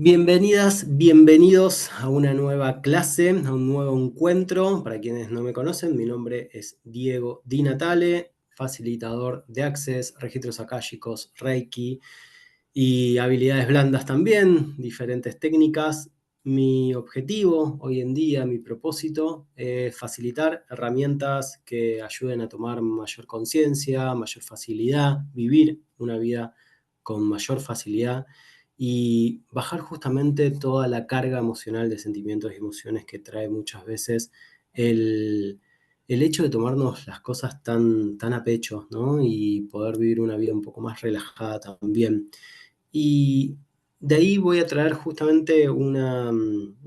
Bienvenidas, bienvenidos a una nueva clase, a un nuevo encuentro. Para quienes no me conocen, mi nombre es Diego Di Natale, facilitador de Access, registros akáshicos, Reiki y habilidades blandas también, diferentes técnicas. Mi objetivo hoy en día, mi propósito, es facilitar herramientas que ayuden a tomar mayor conciencia, mayor facilidad, vivir una vida con mayor facilidad y bajar justamente toda la carga emocional de sentimientos y emociones que trae muchas veces el, el hecho de tomarnos las cosas tan a pecho, ¿no? Y poder vivir una vida un poco más relajada también. Y de ahí voy a traer justamente una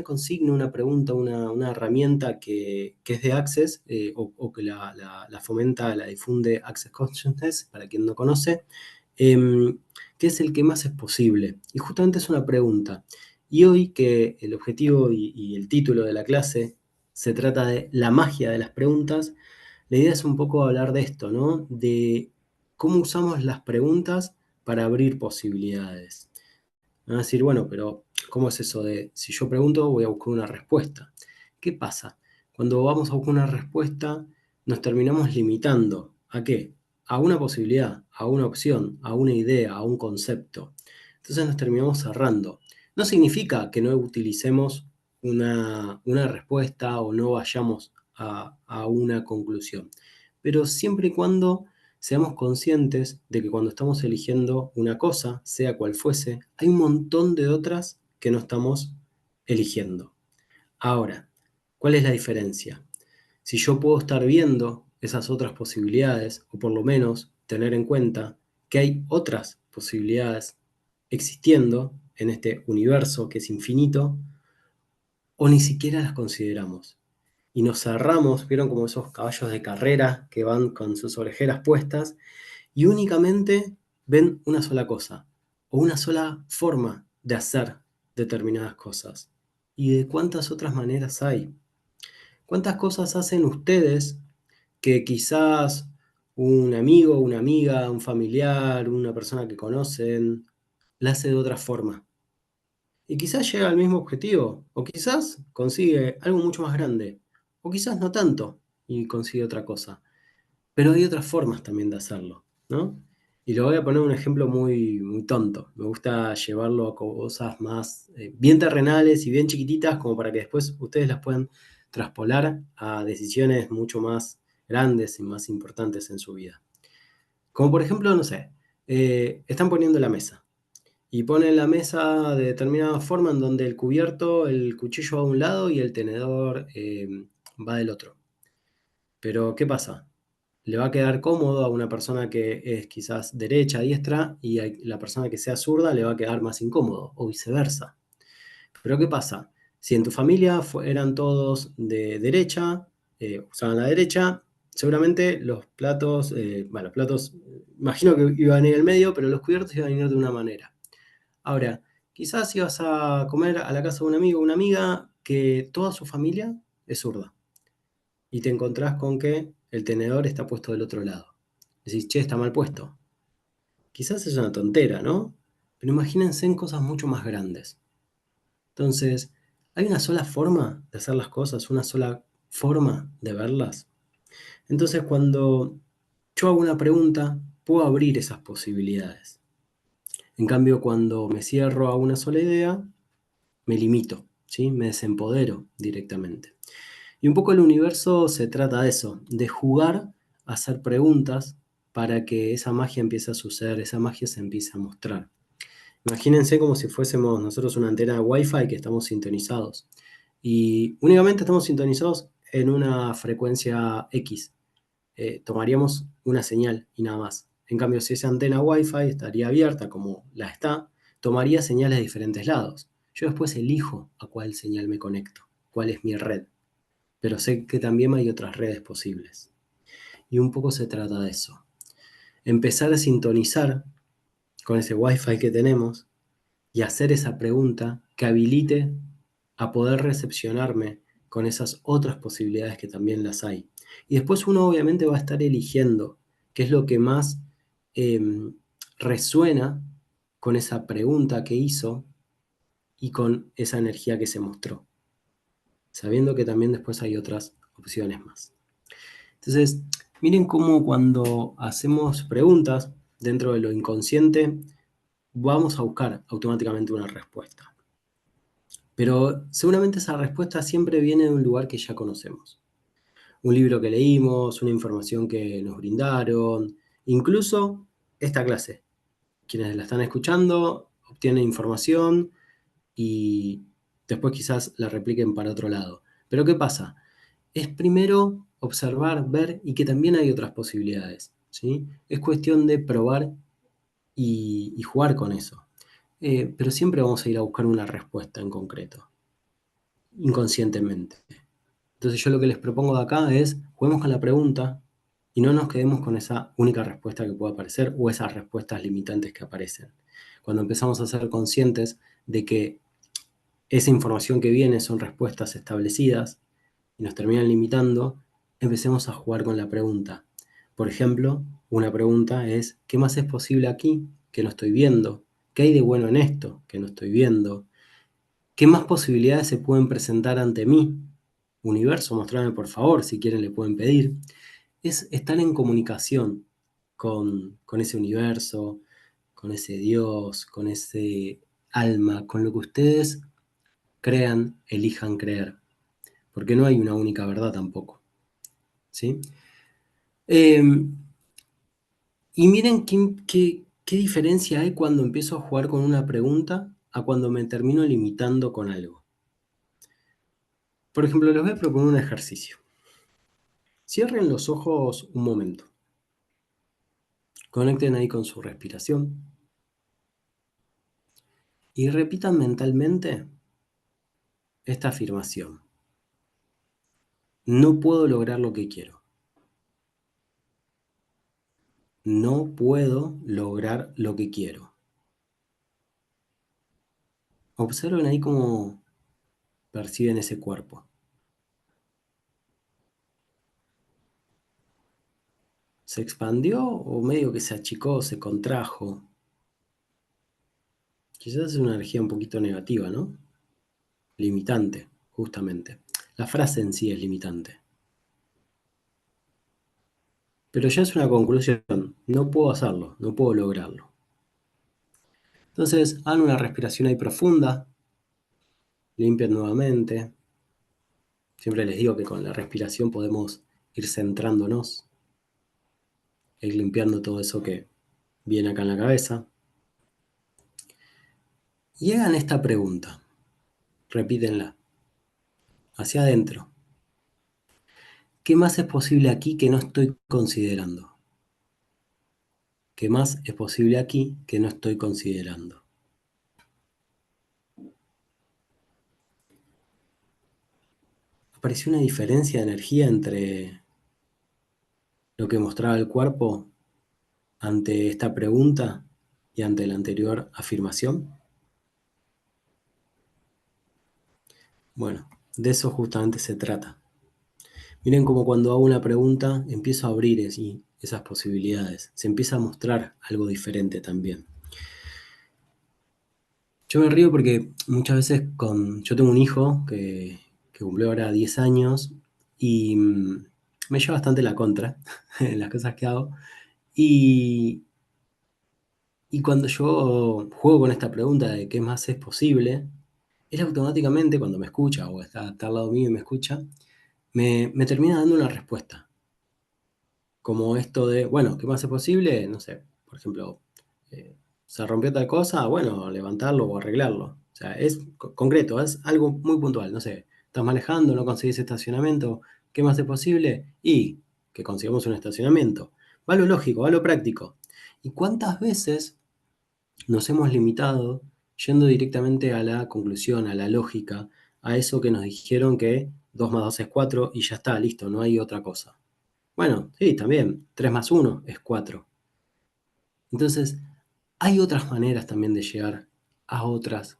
consigna, una pregunta, una herramienta que es de Access, o que la fomenta, la difunde Access Consciousness, para quien no conoce, em, que es el que más es posible. Y justamente es una pregunta. Y hoy que el objetivo y el título de la clase se trata de la magia de las preguntas, la idea es un poco hablar de esto, ¿no? De cómo usamos las preguntas para abrir posibilidades. Me van a decir, bueno, pero ¿cómo es eso de si yo pregunto voy a buscar una respuesta? ¿Qué pasa? Cuando vamos a buscar una respuesta, nos terminamos limitando. ¿A qué? A una posibilidad, a una opción, a una idea, a un concepto. Entonces nos terminamos cerrando. No significa que no utilicemos una respuesta o no vayamos a una conclusión, pero siempre y cuando seamos conscientes de que cuando estamos eligiendo una cosa, sea cual fuese, hay un montón de otras que no estamos eligiendo. Ahora, ¿cuál es la diferencia? Si yo puedo estar viendo esas otras posibilidades, o por lo menos tener en cuenta que hay otras posibilidades existiendo en este universo que es infinito, o ni siquiera las consideramos. Y nos cerramos, vieron como esos caballos de carrera que van con sus orejeras puestas y únicamente ven una sola cosa o una sola forma de hacer determinadas cosas. ¿Y de cuántas otras maneras hay? ¿Cuántas cosas hacen ustedes que quizás un amigo, una amiga, un familiar, una persona que conocen, la hace de otra forma? Y quizás llega al mismo objetivo, o quizás consigue algo mucho más grande, o quizás no tanto y consigue otra cosa. Pero hay otras formas también de hacerlo, ¿no? Y lo voy a poner un ejemplo muy tonto. Me gusta llevarlo a cosas más bien terrenales y bien chiquititas, como para que después ustedes las puedan traspolar a decisiones mucho más grandes y más importantes en su vida. Como por ejemplo, no sé, están poniendo la mesa y ponen la mesa de determinada forma en donde el cubierto, el cuchillo va a un lado y el tenedor va del otro. Pero, ¿qué pasa? Le va a quedar cómodo a una persona que es quizás derecha, diestra, y a la persona que sea zurda le va a quedar más incómodo, o viceversa. Pero ¿qué pasa? Si en tu familia eran todos de derecha, usaban la derecha, seguramente los platos, bueno, los platos, imagino que iban a ir al medio, pero los cubiertos iban a ir de una manera. Ahora, quizás ibas a comer a la casa de un amigo o una amiga que toda su familia es zurda y te encontrás con que el tenedor está puesto del otro lado. Decís, che, está mal puesto. Quizás es una tontera, ¿no? Pero imagínense en cosas mucho más grandes. Entonces, ¿hay una sola forma de hacer las cosas? ¿Una sola forma de verlas? Entonces, cuando yo hago una pregunta, puedo abrir esas posibilidades. En cambio, cuando me cierro a una sola idea, me limito, ¿sí? Me desempodero directamente. Y un poco el universo se trata de eso, de jugar a hacer preguntas para que esa magia empiece a suceder, esa magia se empiece a mostrar. Imagínense como si fuésemos nosotros una antena de Wi-Fi que estamos sintonizados. Y únicamente estamos sintonizados en una frecuencia X. Tomaríamos una señal y nada más. En cambio, si esa antena Wi-Fi estaría abierta como la está, tomaría señales de diferentes lados. Yo después elijo a cuál señal me conecto, cuál es mi red, pero sé que también hay otras redes posibles. Y un poco se trata de eso. Empezar a sintonizar con ese Wi-Fi que tenemos y hacer esa pregunta que habilite a poder recepcionarme con esas otras posibilidades que también las hay. Y después uno obviamente va a estar eligiendo qué es lo que más eh, resuena con esa pregunta que hizo y con esa energía que se mostró, sabiendo que también después hay otras opciones más. Entonces, miren cómo cuando hacemos preguntas dentro de lo inconsciente, vamos a buscar automáticamente una respuesta. Pero seguramente esa respuesta siempre viene de un lugar que ya conocemos. Un libro que leímos, una información que nos brindaron, incluso esta clase. Quienes la están escuchando obtienen información y después quizás la repliquen para otro lado. Pero ¿qué pasa? Es primero observar, ver y que también hay otras posibilidades, ¿sí? Es cuestión de probar y jugar con eso. Pero siempre vamos a ir a buscar una respuesta en concreto, inconscientemente. Entonces yo lo que les propongo de acá es, juguemos con la pregunta y no nos quedemos con esa única respuesta que pueda aparecer o esas respuestas limitantes que aparecen. Cuando empezamos a ser conscientes de que esa información que viene son respuestas establecidas y nos terminan limitando, empecemos a jugar con la pregunta. Por ejemplo, una pregunta es, ¿qué más es posible aquí que no estoy viendo? ¿Qué hay de bueno en esto que no estoy viendo? ¿Qué más posibilidades se pueden presentar ante mí? Universo, mostrarme por favor, si quieren le pueden pedir. Es estar en comunicación con ese universo, con ese Dios, con ese alma, con lo que ustedes crean, elijan creer. Porque no hay una única verdad tampoco. ¿Sí? Eh, y miren qué diferencia hay cuando empiezo a jugar con una pregunta a cuando me termino limitando con algo. Por ejemplo, les voy a proponer un ejercicio. Cierren los ojos un momento. Conecten ahí con su respiración. Y repitan mentalmente esta afirmación. No puedo lograr lo que quiero. No puedo lograr lo que quiero. Observen ahí cómo perciben ese cuerpo. ¿Se expandió o medio que se achicó, se contrajo? Quizás es una energía un poquito negativa, ¿no? Limitante, justamente. La frase en sí es limitante. Pero ya es una conclusión. No puedo hacerlo, no puedo lograrlo. Entonces, hagan una respiración ahí profunda. Limpian nuevamente. Siempre les digo que con la respiración podemos ir centrándonos, ir limpiando todo eso que viene acá en la cabeza. Y hagan esta pregunta. Repítenla. Hacia adentro. ¿Qué más es posible aquí que no estoy considerando? ¿Qué más es posible aquí que no estoy considerando? Apareció una diferencia de energía entre lo que mostraba el cuerpo ante esta pregunta y ante la anterior afirmación. Bueno, de eso justamente se trata. Miren como cuando hago una pregunta empiezo a abrir esas posibilidades. Se empieza a mostrar algo diferente también. Yo me río porque muchas veces yo tengo un hijo que cumplió ahora 10 años y me lleva bastante la contra en las cosas que hago. Y, y cuando yo juego con esta pregunta de qué más es posible, él automáticamente cuando me escucha o está al lado mío y me escucha, me termina dando una respuesta. Como esto de, bueno, ¿qué más es posible? No sé, por ejemplo, eh, se rompió tal cosa, bueno, levantarlo o arreglarlo. O sea, es concreto, es algo muy puntual. No sé, estás manejando, no conseguís estacionamiento, ¿qué más es posible? Y que consigamos un estacionamiento. Va lo lógico, va lo práctico. ¿Y cuántas veces nos hemos limitado yendo directamente a la conclusión, a la lógica, a eso que nos dijeron que 2 más 2 es 4 y ya está, listo, no hay otra cosa? Bueno, sí, también. 3 más 1 es 4. Entonces, hay otras maneras también de llegar a otras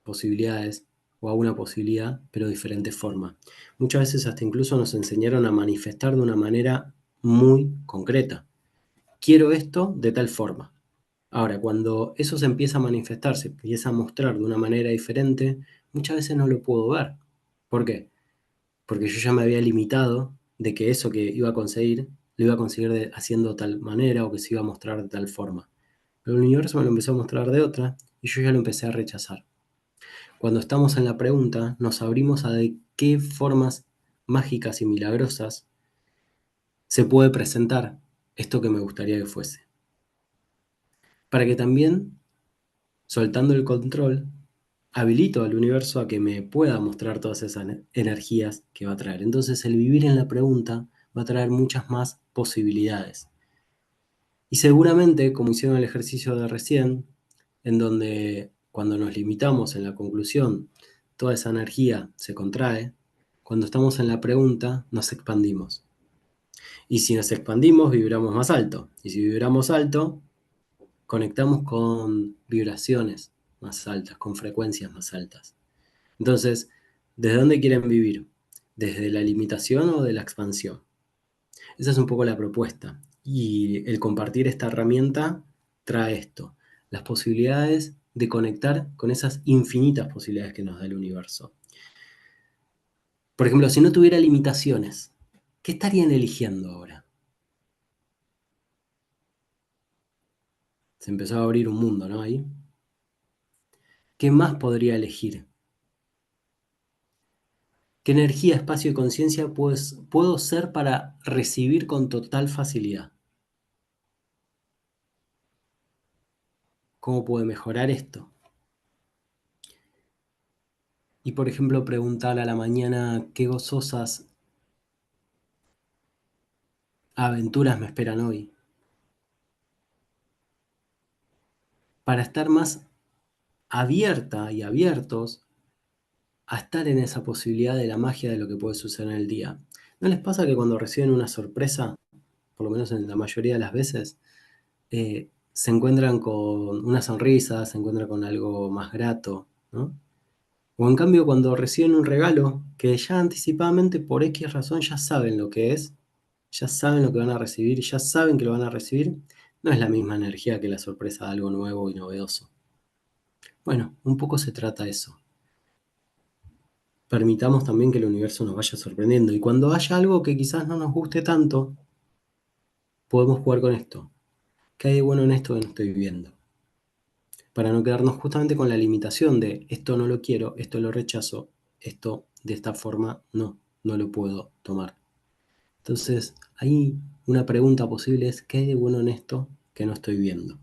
posibilidades o a una posibilidad, pero de diferente forma. Muchas veces hasta incluso nos enseñaron a manifestar de una manera muy concreta. Quiero esto de tal forma. Ahora, cuando eso se empieza a manifestar, se empieza a mostrar de una manera diferente, muchas veces no lo puedo ver. ¿Por qué? Porque yo ya me había limitado de que eso que iba a conseguir, lo iba a conseguir haciendo tal manera o que se iba a mostrar de tal forma. Pero el universo me lo empezó a mostrar de otra y yo ya lo empecé a rechazar. Cuando estamos en la pregunta, nos abrimos a de qué formas mágicas y milagrosas se puede presentar esto que me gustaría que fuese. Para que también, soltando el control, habilito al universo a que me pueda mostrar todas esas energías que va a traer. Entonces el vivir en la pregunta va a traer muchas más posibilidades. Y seguramente, como hicieron el ejercicio de recién, en donde cuando nos limitamos en la conclusión, toda esa energía se contrae, cuando estamos en la pregunta nos expandimos. Y si nos expandimos, vibramos más alto. Y si vibramos alto, conectamos con vibraciones más altas, con frecuencias más altas. Entonces, ¿desde dónde quieren vivir? ¿Desde la limitación o de la expansión? Esa es un poco la propuesta. Y el compartir esta herramienta trae esto, las posibilidades de conectar con esas infinitas posibilidades que nos da el universo. Por ejemplo, si no tuviera limitaciones, ¿qué estarían eligiendo ahora? Se empezó a abrir un mundo, ¿no? Ahí. ¿Qué más podría elegir? ¿Qué energía, espacio y conciencia puedo ser para recibir con total facilidad? ¿Cómo puedo mejorar esto? Y por ejemplo, preguntar a la mañana qué gozosas aventuras me esperan hoy. Para estar más abierta y abiertos a estar en esa posibilidad de la magia de lo que puede suceder en el día. ¿No les pasa que cuando reciben una sorpresa, por lo menos en la mayoría de las veces, se encuentran con una sonrisa, se encuentran con algo más grato, ¿no? O en cambio cuando reciben un regalo que ya anticipadamente por X razón ya saben lo que es, ya saben lo que van a recibir, ya saben que lo van a recibir, no es la misma energía que la sorpresa de algo nuevo y novedoso. Bueno, un poco se trata de eso. Permitamos también que el universo nos vaya sorprendiendo y cuando haya algo que quizás no nos guste tanto, podemos jugar con esto. ¿Qué hay de bueno en esto que no estoy viendo? Para no quedarnos justamente con la limitación de esto no lo quiero, esto lo rechazo, esto de esta forma no lo puedo tomar. Entonces, ahí una pregunta posible es, ¿qué hay de bueno en esto que no estoy viendo?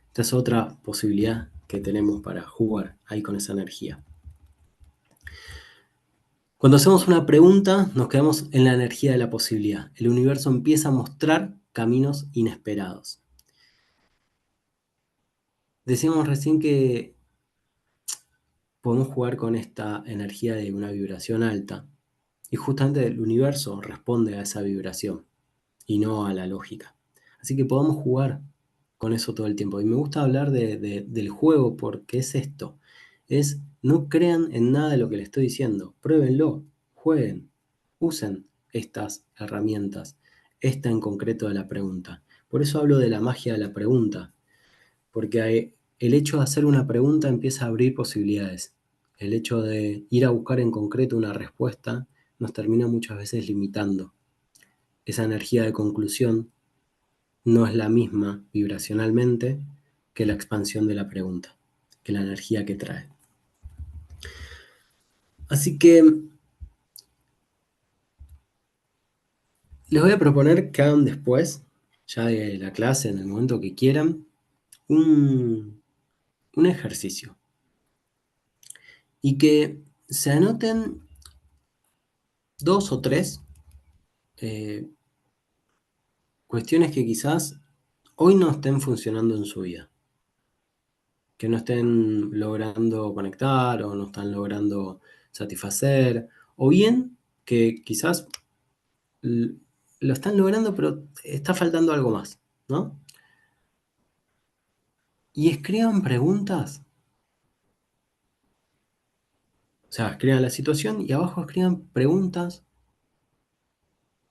Esta es otra posibilidad que tenemos para jugar ahí con esa energía. Cuando hacemos una pregunta, nos quedamos en la energía de la posibilidad. El universo empieza a mostrar caminos inesperados. Decíamos recién que podemos jugar con esta energía de una vibración alta. Y justamente el universo responde a esa vibración y no a la lógica. Así que podemos jugar con eso todo el tiempo. Y me gusta hablar del juego porque es esto. Es no crean en nada de lo que les estoy diciendo. Pruébenlo, jueguen, usen estas herramientas. Esta en concreto de la pregunta. Por eso hablo de la magia de la pregunta. Porque el hecho de hacer una pregunta empieza a abrir posibilidades. El hecho de ir a buscar en concreto una respuesta nos termina muchas veces limitando. Esa energía de conclusión no es la misma vibracionalmente que la expansión de la pregunta, que la energía que trae. Así que les voy a proponer que hagan después, ya de la clase, en el momento que quieran, un ejercicio. Y que se anoten 2 o 3 eh, cuestiones que quizás hoy no estén funcionando en su vida, que no estén logrando conectar o no están logrando satisfacer, o bien que quizás lo están logrando pero está faltando algo más, ¿no? Y escriban preguntas, o sea, escriban la situación y abajo escriban preguntas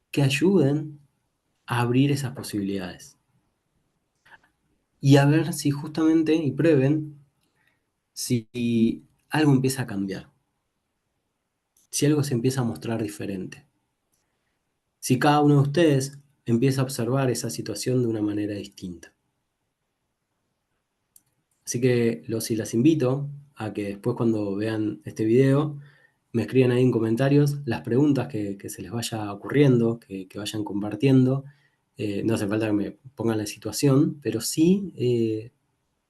que ayuden a abrir esas posibilidades. y a ver si justamente, y prueben, si algo empieza a cambiar, si algo se empieza a mostrar diferente, si cada uno de ustedes empieza a observar esa situación de una manera distinta. Así que y las invito a que después cuando vean este video me escriban ahí en comentarios las preguntas que se les vaya ocurriendo, que vayan compartiendo. No hace falta que me pongan la situación, pero sí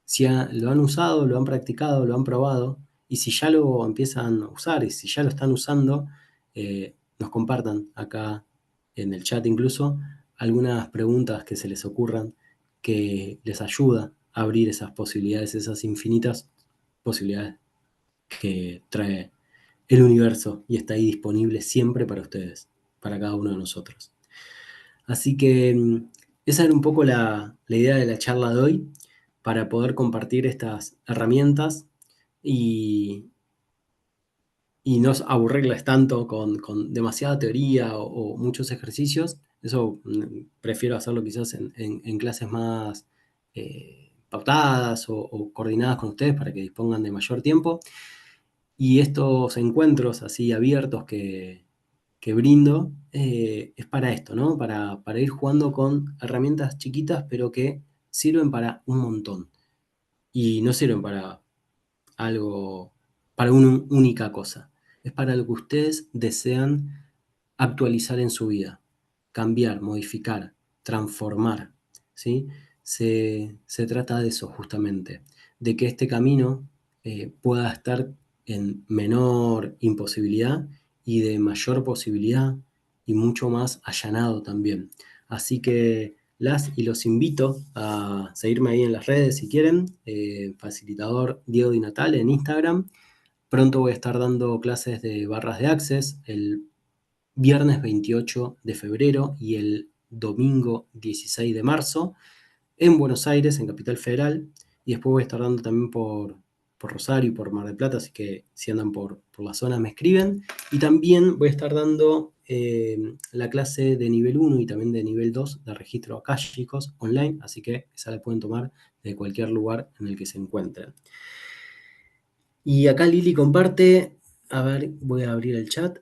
si lo han usado, lo han practicado, lo han probado, y si ya lo empiezan a usar y si ya lo están usando, nos compartan acá en el chat incluso algunas preguntas que se les ocurran que les ayuda a abrir esas posibilidades, esas infinitas posibilidades que trae el universo y está ahí disponible siempre para ustedes, para cada uno de nosotros. Así que esa era un poco la idea de la charla de hoy, para poder compartir estas herramientas y, y no aburrirles tanto con demasiada teoría o muchos ejercicios. Eso prefiero hacerlo quizás en clases más pautadas o coordinadas con ustedes para que dispongan de mayor tiempo. Y estos encuentros así abiertos que brindo es para esto, ¿no? Para ir jugando con herramientas chiquitas, pero que sirven para un montón. Y no sirven para algo, para una única cosa. Es para lo que ustedes desean actualizar en su vida, cambiar, modificar, transformar, ¿sí? Se trata de eso justamente, de que este camino pueda estar en menor imposibilidad y de mayor posibilidad y mucho más allanado también. Así que las y los invito a seguirme ahí en las redes si quieren, facilitador Diego Di Natale en Instagram. Pronto voy a estar dando clases de barras de Access el viernes 28 de febrero y el domingo 16 de marzo en Buenos Aires, en Capital Federal, y después voy a estar dando también por Rosario y por Mar del Plata, así que si andan por la zona me escriben. Y también voy a estar dando la clase de nivel 1 y también de nivel 2 de registro akáshicos online, así que esa la pueden tomar de cualquier lugar en el que se encuentren. Y acá Lili comparte, a ver, voy a abrir el chat.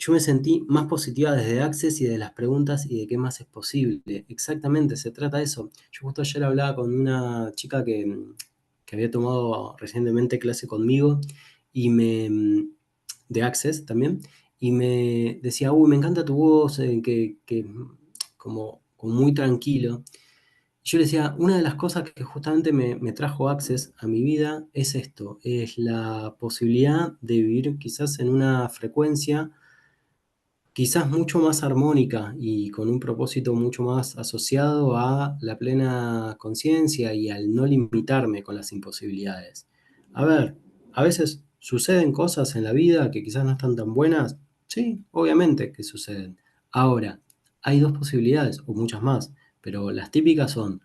Yo me sentí más positiva desde Access y de las preguntas y de qué más es posible. Exactamente, se trata de eso. Yo justo ayer hablaba con una chica que había tomado recientemente clase conmigo y de Access también, y me decía, uy, me encanta tu voz, que como muy tranquilo. Yo le decía, una de las cosas que justamente me trajo Access a mi vida es esto, es la posibilidad de vivir quizás en una frecuencia quizás mucho más armónica y con un propósito mucho más asociado a la plena conciencia y al no limitarme con las imposibilidades. A ver, a veces suceden cosas en la vida que quizás no están tan buenas. Sí, obviamente que suceden. Ahora, hay dos posibilidades, o muchas más, pero las típicas son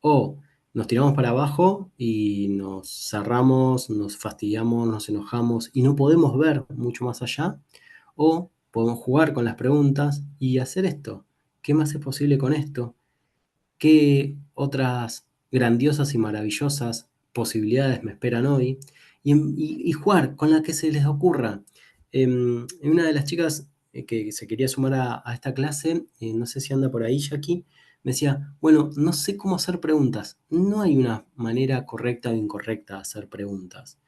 o nos tiramos para abajo y nos cerramos, nos fastidiamos, nos enojamos y no podemos ver mucho más allá, o podemos jugar con las preguntas y hacer esto. ¿Qué más es posible con esto? ¿Qué otras grandiosas y maravillosas posibilidades me esperan hoy? Y jugar con la que se les ocurra. Una de las chicas que se quería sumar a esta clase, no sé si anda por ahí, Jackie, me decía, bueno, no sé cómo hacer preguntas. No hay una manera correcta o incorrecta de hacer preguntas.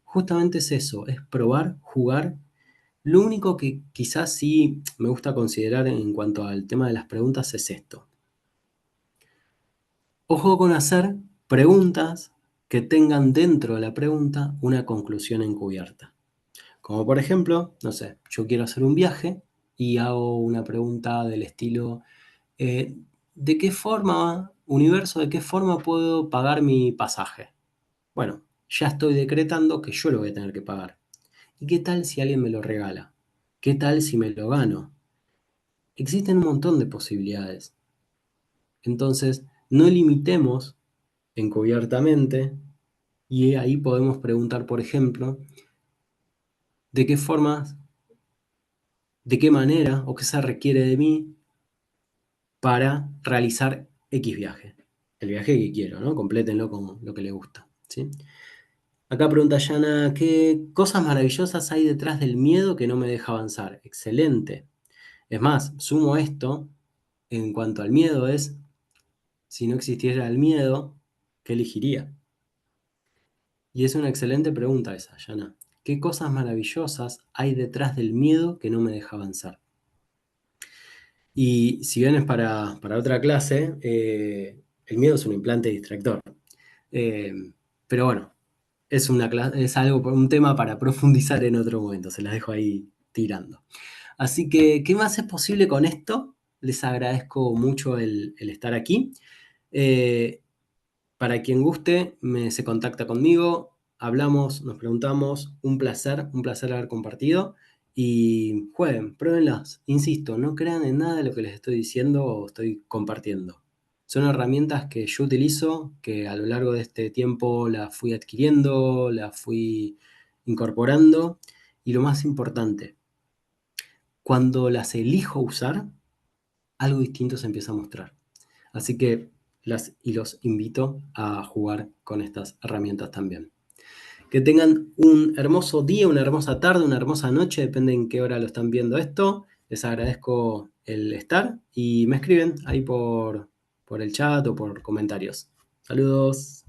Justamente es eso, es probar, jugar. Lo único que quizás sí me gusta considerar en cuanto al tema de las preguntas es esto. Ojo con hacer preguntas que tengan dentro de la pregunta una conclusión encubierta. Como por ejemplo, no sé, yo quiero hacer un viaje y hago una pregunta del estilo, ¿de qué forma, universo, de qué forma puedo pagar mi pasaje? Bueno, ya estoy decretando que yo lo voy a tener que pagar. ¿Y qué tal si alguien me lo regala? ¿Qué tal si me lo gano? Existen un montón de posibilidades. Entonces, no limitemos encubiertamente y ahí podemos preguntar, por ejemplo, de qué formas, de qué manera o qué se requiere de mí para realizar X viaje. El viaje que quiero, ¿no? Complétenlo con lo que les gusta, ¿sí? Acá pregunta Yana, ¿qué cosas maravillosas hay detrás del miedo que no me deja avanzar? Excelente. Es más, sumo esto en cuanto al miedo es, si no existiera el miedo, ¿qué elegiría? Y es una excelente pregunta esa, Yana. ¿Qué cosas maravillosas hay detrás del miedo que no me deja avanzar? Y si bien es para otra clase, el miedo es un implante distractor. Eh, pero bueno, es algo, un tema para profundizar en otro momento, se las dejo ahí tirando. Así que, ¿qué más es posible con esto? Les agradezco mucho el estar aquí. Eh, para quien guste, se contacta conmigo, hablamos, nos preguntamos, un placer haber compartido y jueguen, pruébenlas. Insisto, no crean en nada de lo que les estoy diciendo o estoy compartiendo. Son herramientas que yo utilizo, que a lo largo de este tiempo las fui adquiriendo, las fui incorporando y lo más importante, cuando las elijo usar, algo distinto se empieza a mostrar. Así que los invito a jugar con estas herramientas también. Que tengan un hermoso día, una hermosa tarde, una hermosa noche, depende en qué hora lo están viendo esto. Les agradezco el estar y me escriben ahí por el chat o por comentarios. Saludos.